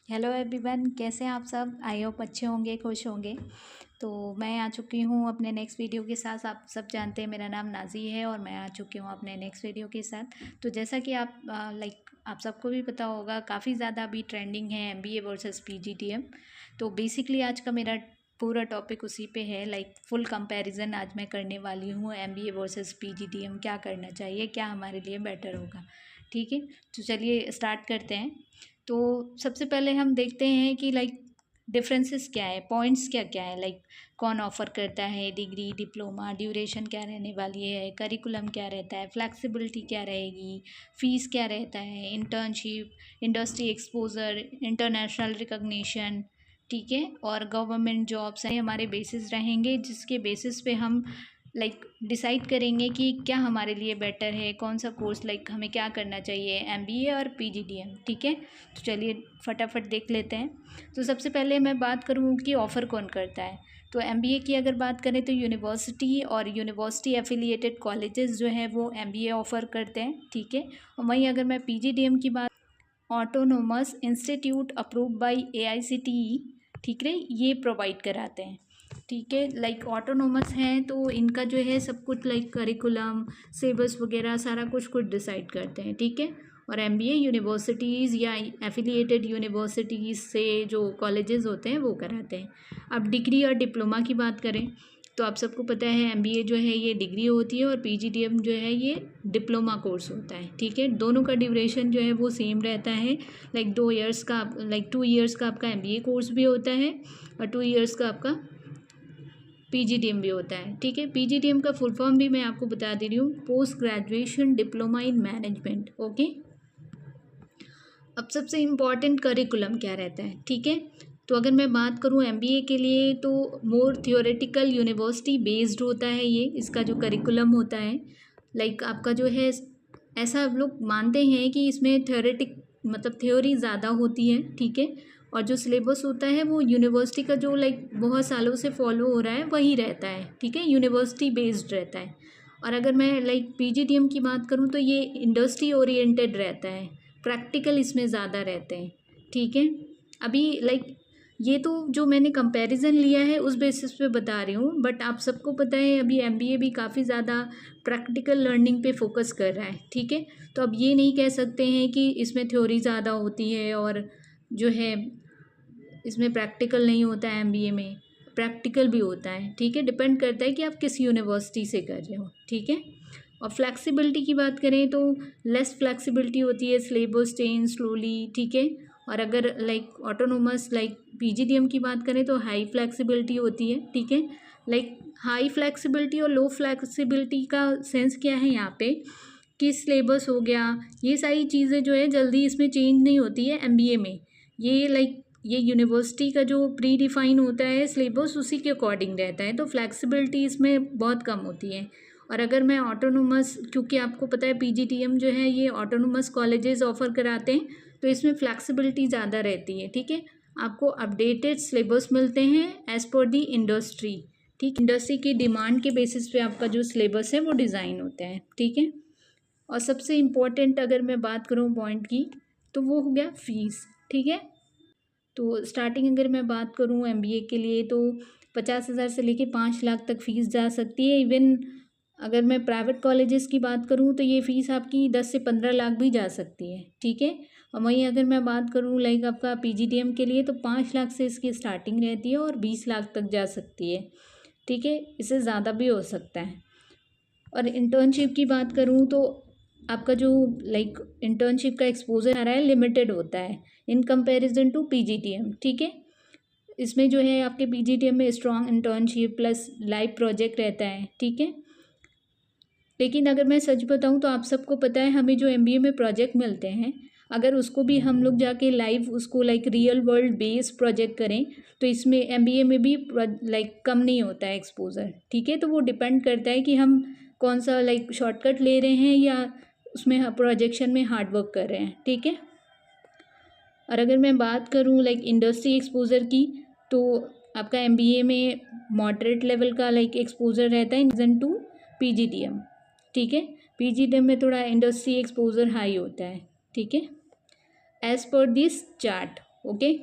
Hello everyone, कैसे हैं आप सब। आई होप अच्छे होंगे, खुश होंगे। तो मैं आ चुकी हूँ अपने नेक्स्ट वीडियो के साथ। आप सब जानते हैं मेरा नाम नाजी है और मैं आ चुकी हूँ अपने नेक्स्ट वीडियो के साथ। तो जैसा कि आप आप सबको भी पता होगा, काफ़ी ज़्यादा अभी ट्रेंडिंग है एमबीए वर्सेस पीजीडीएम। तो बेसिकली आज का मेरा पूरा टॉपिक उसी पे है। फुल कंपैरिजन आज मैं करने वाली हूँ, एमबीए वर्सेस पीजीडीएम क्या करना चाहिए, क्या हमारे लिए बेटर होगा। ठीक है, तो चलिए स्टार्ट करते हैं। तो सबसे पहले हम देखते हैं कि डिफरेंसेस क्या है, पॉइंट्स क्या क्या है। कौन ऑफ़र करता है डिग्री, डिप्लोमा, ड्यूरेशन क्या रहने वाली है, करिकुलम क्या रहता है, फ्लेक्सिबिलिटी क्या रहेगी, फ़ीस क्या रहता है, internship, industry exposure, international recognition. ठीक है, और गवर्नमेंट जॉब्स हैं हमारे बेसिस रहेंगे, जिसके बेसिस पे हम डिसाइड करेंगे कि क्या हमारे लिए बेटर है, कौन सा कोर्स हमें क्या करना चाहिए, एमबीए और पीजीडीएम। ठीक है, तो चलिए फटाफट देख लेते हैं। तो सबसे पहले मैं बात करूँ कि ऑफ़र कौन करता है। तो एमबीए की अगर बात करें तो यूनिवर्सिटी और यूनिवर्सिटी एफिलिएटेड कॉलेजेस जो है वो एमबीए ऑफ़र करते हैं। ठीक है, और वहीं अगर मैं पीजीडीएम की बात, autonomous institute approved by AICTE, ठीक है, ये प्रोवाइड कराते हैं। ठीक है, ऑटोनोमस हैं तो इनका जो है सब कुछ करिकुलम, सिलेबस वगैरह सारा कुछ खुद डिसाइड करते हैं। ठीक है, और एमबीए यूनिवर्सिटीज़ या एफिलिएटेड यूनिवर्सिटीज़ से जो कॉलेजेस होते हैं वो कराते हैं। अब डिग्री और डिप्लोमा की बात करें तो आप सबको पता है एमबीए जो है ये डिग्री होती है और पीजीडीएम जो है ये डिप्लोमा कोर्स होता है। ठीक है, दोनों का ड्यूरेशन जो है वो सेम रहता है। 2 ईयर्स का 2 ईयर्स का आपका एमबीए कोर्स भी होता है और 2 ईयर्स का आपका पीजीडीएम भी होता है। ठीक है, पीजीडीएम का फुल फॉर्म भी मैं आपको बता दे रही हूँ, post graduation diploma in management. Okay, अब सबसे इम्पॉर्टेंट करिकुलम क्या रहता है। ठीक है, तो अगर मैं बात करूँ एमबीए के लिए तो मोर थियोरेटिकल यूनिवर्सिटी बेस्ड होता है ये, इसका जो करिकुलम होता है। आपका जो है, ऐसा लोग मानते हैं कि इसमें थ्योरेटिक मतलब थ्योरी ज़्यादा होती है। ठीक है, और जो सिलेबस होता है वो यूनिवर्सिटी का जो बहुत सालों से फॉलो हो रहा है वही रहता है। ठीक है, यूनिवर्सिटी बेस्ड रहता है। और अगर मैं पीजीडीएम की बात करूँ तो ये इंडस्ट्री ओरिएंटेड रहता है, प्रैक्टिकल इसमें ज़्यादा रहते हैं। ठीक है, अभी ये तो जो मैंने कंपैरिजन लिया है उस बेसिस पे बता रही हूँ, बट आप सबको पता है अभी एमबीए भी काफ़ी ज़्यादा प्रैक्टिकल लर्निंग पे फोकस कर रहा है। ठीक है, तो अब ये नहीं कह सकते हैं कि इसमें थ्योरी ज़्यादा होती है और जो है इसमें प्रैक्टिकल नहीं होता है। एमबीए में प्रैक्टिकल भी होता है। ठीक है, डिपेंड करता है कि आप किस यूनिवर्सिटी से कर रहे हो। ठीक है, और फ्लैक्सिबिलिटी की बात करें तो लेस फ्लैक्सिबिलिटी होती है, सिलेबस चेंज स्लोली। ठीक है, और अगर ऑटोनोमस पीजीडीएम की बात करें तो हाई फ्लैक्सिबिलिटी होती है। ठीक है, हाई फ्लैक्सिबिलिटी और लो फ्लैक्सिबिलिटी का सेंस क्या है यहाँ पे कि सिलेबस हो गया, ये सारी चीज़ें जो है जल्दी इसमें चेंज नहीं होती है एमबीए में। ये यूनिवर्सिटी का जो प्री डिफाइन होता है सिलेबस उसी के अकॉर्डिंग रहता है, तो फ्लैक्सिबिलिटी इसमें बहुत कम होती है। और अगर मैं ऑटोनोमस, क्योंकि आपको पता है पीजीडीएम जो है ये ऑटोनोमस कॉलेजेस ऑफर कराते हैं, तो इसमें फ्लैक्सिबिलिटी ज़्यादा रहती है। ठीक है, आपको अपडेटेड सिलेबस मिलते हैं एज़ पर दी इंडस्ट्री। ठीक, इंडस्ट्री की डिमांड के बेसिस पे आपका जो सिलेबस है वो डिज़ाइन होता है। ठीक है, और सबसे इम्पोर्टेंट अगर मैं बात करूँ पॉइंट की तो वो हो गया फ़ीस। ठीक है, तो स्टार्टिंग अगर मैं बात करूँ एमबीए के लिए तो 50,000 से लेके 5 लाख तक फ़ीस जा सकती है। इवन अगर मैं प्राइवेट कॉलेजेस की बात करूँ तो ये फ़ीस आपकी 10 से 15 लाख भी जा सकती है। ठीक है, और वहीं अगर मैं बात करूँ आपका पीजीडीएम के लिए तो 5 लाख से इसकी स्टार्टिंग रहती है और 20 लाख तक जा सकती है। ठीक है, इससे ज़्यादा भी हो सकता है। और इंटर्नशिप की बात करूँ तो आपका जो इंटर्नशिप का एक्सपोजर आ रहा है लिमिटेड होता है इन कंपैरिजन टू पीजीडीएम। ठीक है, इसमें जो है आपके पीजीडीएम में strong internship plus live project रहता है। ठीक है, लेकिन अगर मैं सच बताऊं तो आप सबको पता है हमें जो एमबीए में प्रोजेक्ट मिलते हैं, अगर उसको भी हम लोग जाके लाइव उसको रियल वर्ल्ड बेस प्रोजेक्ट करें तो इसमें एमबीए में भी कम नहीं होता है एक्सपोजर। ठीक है, तो वो डिपेंड करता है कि हम कौन सा शॉर्टकट ले रहे हैं या उसमें प्रोजेक्शन में हार्ड वर्क कर रहे हैं। ठीक है, और अगर मैं बात करूँ इंडस्ट्री एक्सपोजर की तो आपका एमबीए में मॉडरेट लेवल का एक्सपोजर रहता है इन टू पीजीडीएम। ठीक है, पीजीडीएम में थोड़ा इंडस्ट्री एक्सपोजर हाई होता है। ठीक है, एज पर दिस चार्ट। ओके।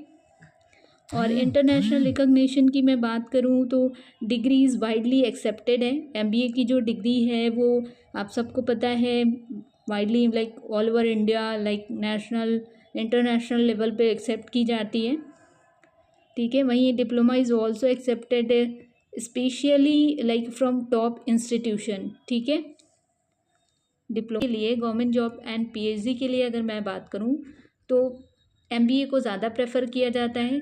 और इंटरनेशनल रिकॉग्निशन की मैं बात करूँ तो डिग्री इज़ वाइडली एक्सेप्टेड है। एमबीए की जो डिग्री है वो आप सबको पता है widely like all over India like national international level पे एक्सेप्ट की जाती है, ठीक है। वहीं diploma is also accepted specially like from top institution, ठीक है। डिप्लोमा के लिए गवर्नमेंट जॉब एंड पीएचडी के लिए अगर मैं बात करूँ तो एमबीए को ज़्यादा प्रेफर किया जाता है,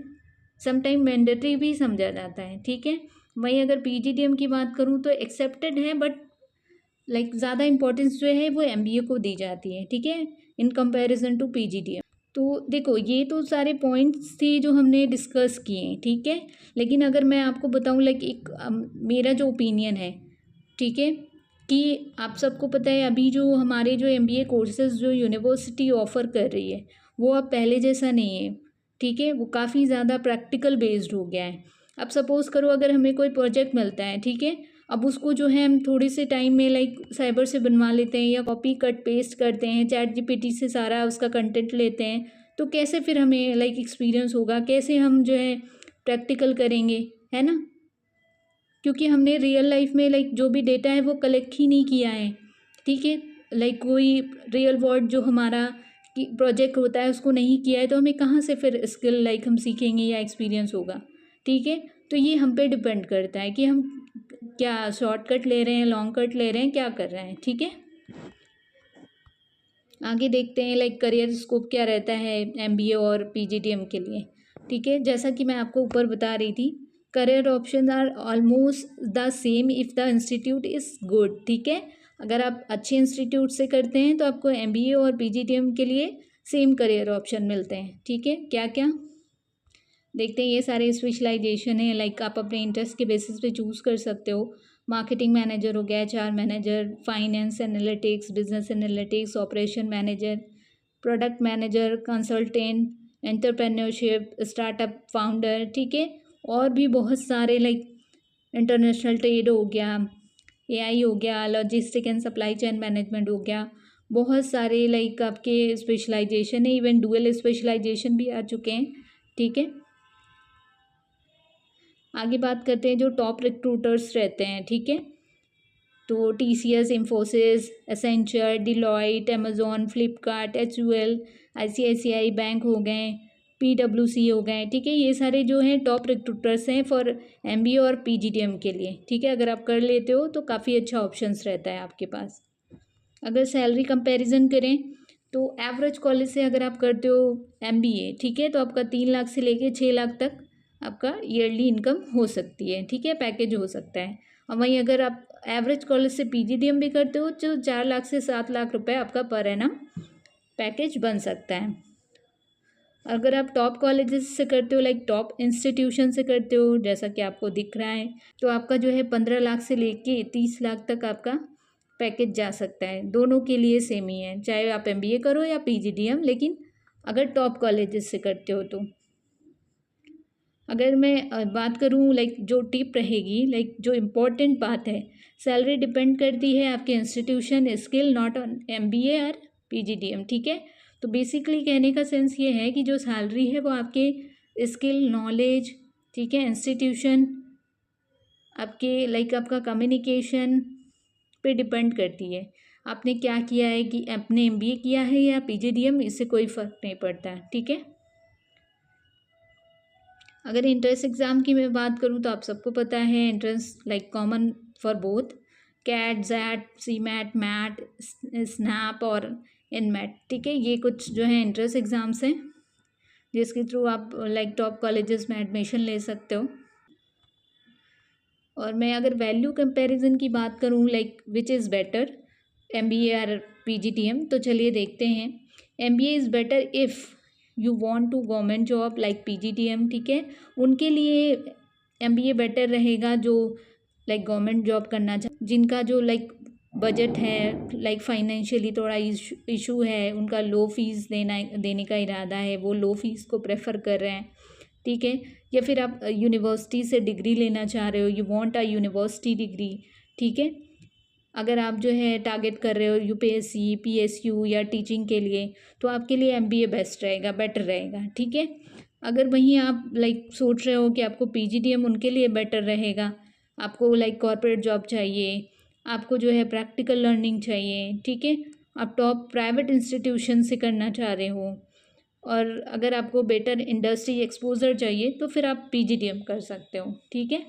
समटाइम मैंडेटरी भी समझा जाता है, ठीक है। वहीं अगर पीजीडीएम की बात करूँ तो एक्सेप्टेड है बट लाइक ज़्यादा इंपॉर्टेंस जो है वो एमबीए को दी जाती है, ठीक है, इन कंपैरिजन टू पीजीडीएम। तो देखो ये तो सारे पॉइंट्स थे जो हमने डिस्कस किए हैं, ठीक है। लेकिन अगर मैं आपको बताऊँ लाइक एक मेरा जो ओपिनियन है, ठीक है, कि आप सबको पता है अभी जो हमारे जो एमबीए कोर्सेज जो यूनिवर्सिटी ऑफ़र कर रही है वो अब पहले जैसा नहीं है, ठीक है। वो काफ़ी ज़्यादा प्रैक्टिकल बेस्ड हो गया है। अब सपोज़ करो अगर हमें कोई प्रोजेक्ट मिलता है, ठीक है, अब उसको जो है हम थोड़े से टाइम में लाइक साइबर से बनवा लेते हैं या कॉपी कट पेस्ट करते हैं, चैट जीपीटी से सारा उसका कंटेंट लेते हैं, तो कैसे फिर हमें लाइक एक्सपीरियंस होगा, कैसे हम जो है प्रैक्टिकल करेंगे, है ना। क्योंकि हमने रियल लाइफ में लाइक जो भी डेटा है वो कलेक्ट ही नहीं किया है, ठीक है। लाइक कोई रियल वर्ल्ड जो हमारा प्रोजेक्ट होता है उसको नहीं किया है, तो हमें कहाँ से फिर स्किल लाइक हम सीखेंगे या एक्सपीरियंस होगा, ठीक है। तो ये हम पे डिपेंड करता है कि हम क्या शॉर्टकट ले रहे हैं, लॉन्ग कट ले रहे हैं, क्या कर रहे हैं, ठीक है। आगे देखते हैं लाइक करियर स्कोप क्या रहता है एमबीए और पीजीडीएम के लिए, ठीक है। जैसा कि मैं आपको ऊपर बता रही थी, career option are almost the same if the institute is good, ठीक है। अगर आप अच्छे इंस्टीट्यूट से करते हैं तो आपको एमबीए और पीजीडीएम के लिए सेम करियर ऑप्शन मिलते हैं, ठीक है। क्या क्या देखते हैं, ये सारे स्पेशलाइजेशन है लाइक आप अपने इंटरेस्ट के बेसिस पे चूज़ कर सकते हो। मार्केटिंग मैनेजर हो गया, HR manager, finance analytics, business analytics, operation manager, product manager, consultant, entrepreneurship, startup founder, ठीक है। और भी बहुत सारे लाइक इंटरनेशनल ट्रेड हो गया, एआई हो गया, logistic and supply chain management हो गया, बहुत सारे लाइक आपके स्पेशलाइजेशन है, इवन डुअल स्पेशलाइजेशन भी आ चुके हैं, ठीक है। आगे बात करते हैं जो टॉप रिक्रूटर्स रहते हैं, ठीक है। तो TCS, Infosys, Accenture, Deloitte, Amazon, Flipkart, HUL, ICICI bank हो गए, पीडब्ल्यूसी हो गए, ठीक है। ये सारे जो हैं टॉप रिक्रूटर्स हैं फॉर एमबीए और पीजीडीएम के लिए, ठीक है। अगर आप कर लेते हो तो काफ़ी अच्छा ऑप्शंस रहता है आपके पास। अगर सैलरी कंपैरिजन करें तो एवरेज कॉलेज से अगर आप करते हो एमबीए, ठीक है, तो आपका 3 लाख से लेके 6 लाख तक आपका ईयरली इनकम हो सकती है, ठीक है, पैकेज हो सकता है। और वहीं अगर आप एवरेज कॉलेज से पीजीडीएम भी करते हो तो 4 लाख से 7 लाख रुपए आपका पर एनम पैकेज बन सकता है। अगर आप टॉप कॉलेजेस से करते हो लाइक टॉप इंस्टीट्यूशन से करते हो जैसा कि आपको दिख रहा है, तो आपका जो है 15 लाख से लेके 30 लाख तक आपका पैकेज जा सकता है। दोनों के लिए सेम ही है, चाहे आप एमबीए करो या पीजीडीएम, लेकिन अगर टॉप कॉलेजेस से करते हो तो। अगर मैं बात करूँ लाइक जो टिप रहेगी, लाइक जो इम्पोर्टेंट बात है, सैलरी डिपेंड करती है आपके institution skill, not on MBA और पीजीडीएम, ठीक है। तो बेसिकली कहने का सेंस ये है कि जो सैलरी है वो आपके स्किल, नॉलेज, ठीक है, इंस्टीट्यूशन, आपके लाइक आपका कम्युनिकेशन पे डिपेंड करती है। आपने क्या किया है, कि आपने एमबीए किया है या पीजीडीएम, इससे कोई फ़र्क नहीं पड़ता, ठीक है। अगर एंट्रेंस एग्ज़ाम की मैं बात करूँ तो आप सबको पता है entrance like common for both CAT, XAT, CMAT, MAT, SNAP और इनमैट, ठीक है। ये कुछ जो है एंट्रेंस एग्ज़ाम्स हैं जिसके थ्रू आप लाइक टॉप कॉलेजेस में एडमिशन ले सकते हो। और मैं अगर वैल्यू कंपैरिजन की बात करूँ like which is better MBA और पीजीडीएम, तो चलिए देखते हैं। MBA is better if you want to government job like PGDM, ठीक है। उनके लिए एमबीए बेटर रहेगा जो लाइक गवर्नमेंट जॉब करना जिनका जो लाइक बजट है, लाइक फाइनेंशियली थोड़ा इशू है, उनका लो फीस देने का इरादा है, वो लो फीस को प्रेफर कर रहे हैं, ठीक है। या फिर आप यूनिवर्सिटी से डिग्री लेना चाह रहे हो, you want a university degree, ठीक है। अगर आप जो है टारगेट कर रहे हो यूपीएससी, पीएसयू या टीचिंग के लिए, तो आपके लिए एमबीए बेस्ट रहेगा, बेटर रहेगा, ठीक है। अगर वहीं आप लाइक सोच रहे हो कि आपको PGDM उनके लिए बेटर रहेगा, आपको लाइक कॉर्पोरेट जॉब चाहिए, आपको जो है प्रैक्टिकल लर्निंग चाहिए, ठीक है, आप टॉप प्राइवेट इंस्टीट्यूशन से करना चाह रहे हो, और अगर आपको बेटर इंडस्ट्री एक्सपोजर चाहिए तो फिर आप PGDM कर सकते हो, ठीक है।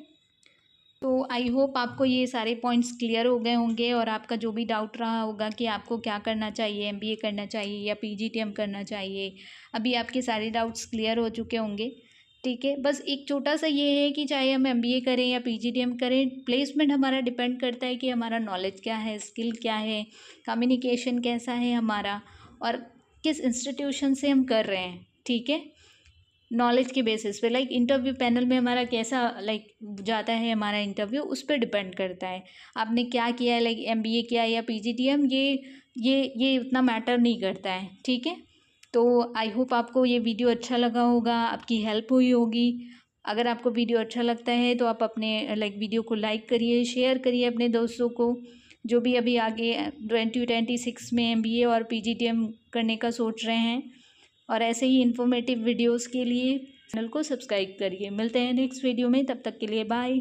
तो आई होप आपको ये सारे पॉइंट्स क्लियर हो गए होंगे, और आपका जो भी डाउट रहा होगा कि आपको क्या करना चाहिए, MBA करना चाहिए या PGDM करना चाहिए, अभी आपके सारे डाउट्स क्लियर हो चुके होंगे, ठीक है। बस एक छोटा सा ये है कि चाहे हम MBA करें या PGDM करें, प्लेसमेंट हमारा डिपेंड करता है कि हमारा नॉलेज क्या है, स्किल क्या है, कम्युनिकेशन कैसा है हमारा, और किस इंस्टीट्यूशन से हम कर रहे हैं, ठीक है। नॉलेज के बेसिस पे लाइक इंटरव्यू पैनल में हमारा कैसा लाइक जाता है हमारा इंटरव्यू, उस पर डिपेंड करता है आपने क्या किया है, लाइक MBA किया है या PGDM, ये उतना मैटर नहीं करता है, ठीक है। तो आई होप आपको ये वीडियो अच्छा लगा होगा, आपकी हेल्प हुई होगी। अगर आपको वीडियो अच्छा लगता है तो आप अपने लाइक वीडियो को लाइक करिए, शेयर करिए अपने दोस्तों को, जो भी अभी आगे 2026 में MBA और PGDM करने का सोच रहे हैं। और ऐसे ही इन्फॉर्मेटिव वीडियोस के लिए चैनल को सब्सक्राइब करिए। मिलते हैं नेक्स्ट वीडियो में, तब तक के लिए बाय।